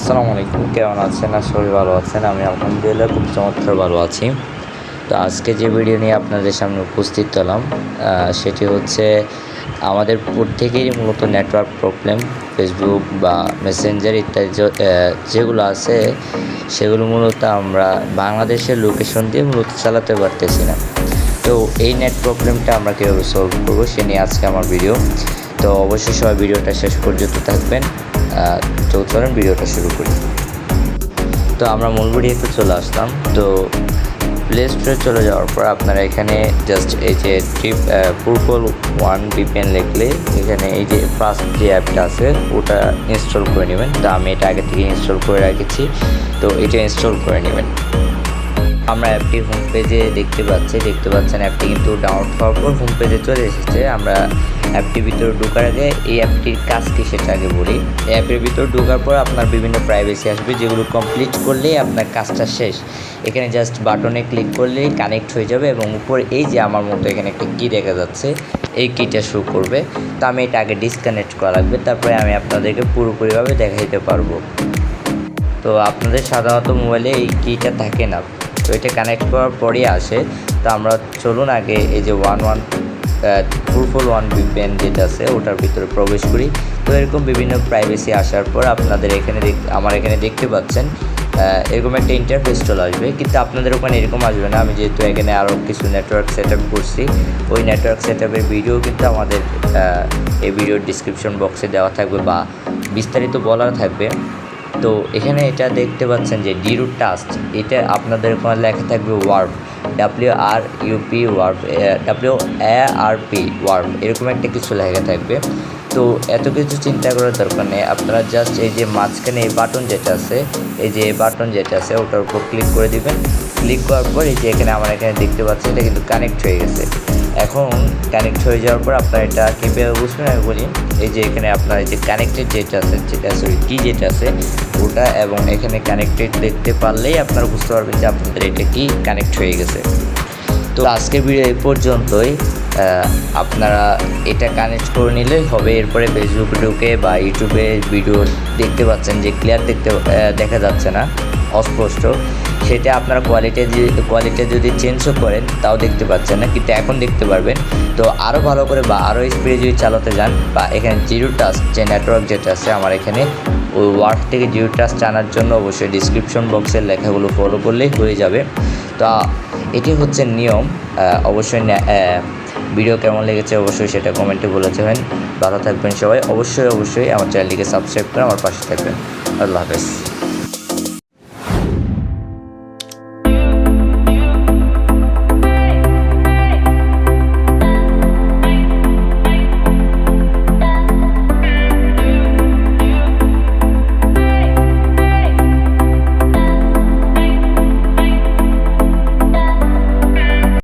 আসসালামু আলাইকুম, কেমন আছেন? সবাই ভালো আছেন? আমি আলহামদুলিল্লাহ খুব চমৎকার ভালো আছি। তো আজকে যে ভিডিও নিয়ে আপনাদের সামনে উপস্থিত হলাম সেটি হচ্ছে আমাদের প্রত্যেকেরই মূলত নেটওয়ার্ক প্রবলেম। ফেসবুক বা মেসেঞ্জার ইত্যাদি যেগুলো আছে সেগুলো মূলত আমরা বাংলাদেশের লোকেশন দিয়ে মূলত চালাতে পারতেছি না। তো এই নেট প্রবলেমটা আমরা কীভাবে সলভ করবো সে নিয়ে আজকে আমার ভিডিও। তো অবশ্যই সবাই ভিডিওটা শেষ পর্যন্ত থাকবেন। তো চলেন ভিডিওটা শুরু করি। তো আমরা মূল ভিডিওতে চলে আসলাম। তো প্লে স্টোরে চলে যাওয়ার পর আপনারা এখানে জাস্ট এই যে পুরপল ওয়ান ভিপিএন লিখলে এখানে এই যে ফার্স্ট যে অ্যাপটা আছে ওটা ইনস্টল করে নেবেন। তো আমি এটা আগে থেকে ইনস্টল করে রেখেছি, তো এটা ইনস্টল করে নেবেন। আমরা অ্যাপটির হোম পেজে দেখতে পাচ্ছেন অ্যাপটি কিন্তু ডাউনলোড হওয়ার পর হোম পেজে চলে এসেছে। আমরা অ্যাপটির ভিতরে ঢোকার আগে এই অ্যাপটির কাজ কি সেটা আগে বলি। এই অ্যাপের ভিতরে ঢোকার পর আপনার বিভিন্ন প্রাইভেসি আসবে, যেগুলো কমপ্লিট করলেই আপনার কাজটা শেষ। এখানে জাস্ট বাটনে ক্লিক করলেই কানেক্ট হয়ে যাবে এবং উপরে এই যে আমার মতো এখানে একটা কি দেখা যাচ্ছে, এই কিটা শো করবে। তো আমি এটা আগে ডিসকানেক্ট করা লাগবে, তারপরে আমি আপনাদেরকে পুরোপুরিভাবে দেখাইতে পারবো। তো আপনাদের সাধারণত মোবাইলে এই কিটা থাকে না, তো এটা কানেক্ট করার পরই আসে। তো আমরা চলুন আগে এই যে পুরপল ওয়ান ভিপিএন যেটা আছে ওটার ভিতরে প্রবেশ করি। তো এরকম বিভিন্ন প্রাইভেসি আসার পর আপনাদের এখানে আমার এখানে দেখতে পাচ্ছেন এরকম একটা ইন্টারফেস চলে আসবে, কিন্তু আপনাদের ওখানে এরকম আসবে না। আমি যেহেতু এখানে আরও কিছু নেটওয়ার্ক সেট আপ করছি, ওই নেটওয়ার্ক সেট আপের ভিডিও কিন্তু আমাদের এই ভিডিওর ডিসক্রিপশন বক্সে দেওয়া থাকবে বা বিস্তারিত বলা থাকবে। তো এখানে এটা দেখতে পাচ্ছেন যে ডিরুট টাস্ক, এটা আপনাদের ওখানে লেখা থাকবে ওয়ার্প, WARP এরকম একটা কিছু লেখা থাকবে। তো এত কিছু চিন্তা করার দরকার নেই, আপনারা জাস্ট এই যে মাঝখানে এই বাটন যেটা আছে ওটার উপর ক্লিক করে দিবেন। ক্লিক করার পর এই যে আমার এখানে দেখতে পাচ্ছেন এটা কিন্তু কানেক্ট হয়ে গেছে। এখন কানেক্ট হয়ে যাওয়ার পর আপনারা এটা কীভাবে বুঝবেন আমি বলি। এই যে এখানে আপনার এই যে কানেক্টেড যেটা আছে ওটা এবং এখানে কানেক্টেড দেখতে পারলেই আপনারা বুঝতে পারবেন যে আপনাদের এটা কি কানেক্ট হয়ে গেছে। তো আজকের ভিডিও এই পর্যন্তই। আপনারা এটা কানেক্ট করে নিলেই হবে। এরপরে ফেসবুকে ঢুকে বা ইউটিউবে ভিডিও দেখতে পাচ্ছেন যে ক্লিয়ার দেখা যাচ্ছে না, অস্পষ্ট। সেটা আপনারা কোয়ালিটি যদি চেঞ্জও করেন তাও দেখতে পাচ্ছেন না, কিন্তু এখন দেখতে পারবেন। তো আরও ভালো করে বা আরও স্পিডে যদি চালাতে যান বা এখানে জিরো টাস্ক যে নেটওয়ার্ক যেটা আছে আমার এখানে, ওই ওয়ার্ক থেকে জিরো টাস্ক আনার জন্য অবশ্যই ডিসক্রিপশন বক্সের লেখাগুলো ফলো করলেই হয়ে যাবে। তো এটি হচ্ছে নিয়ম। অবশ্যই ভিডিও কেমন লেগেছে অবশ্যই সেটা কমেন্টে বলে যাবেন। ভালো থাকবেন সবাই। অবশ্যই আমার চ্যানেলটিকে সাবস্ক্রাইব করে আমার পাশে থাকবেন। আল্লাহ হাফেজ।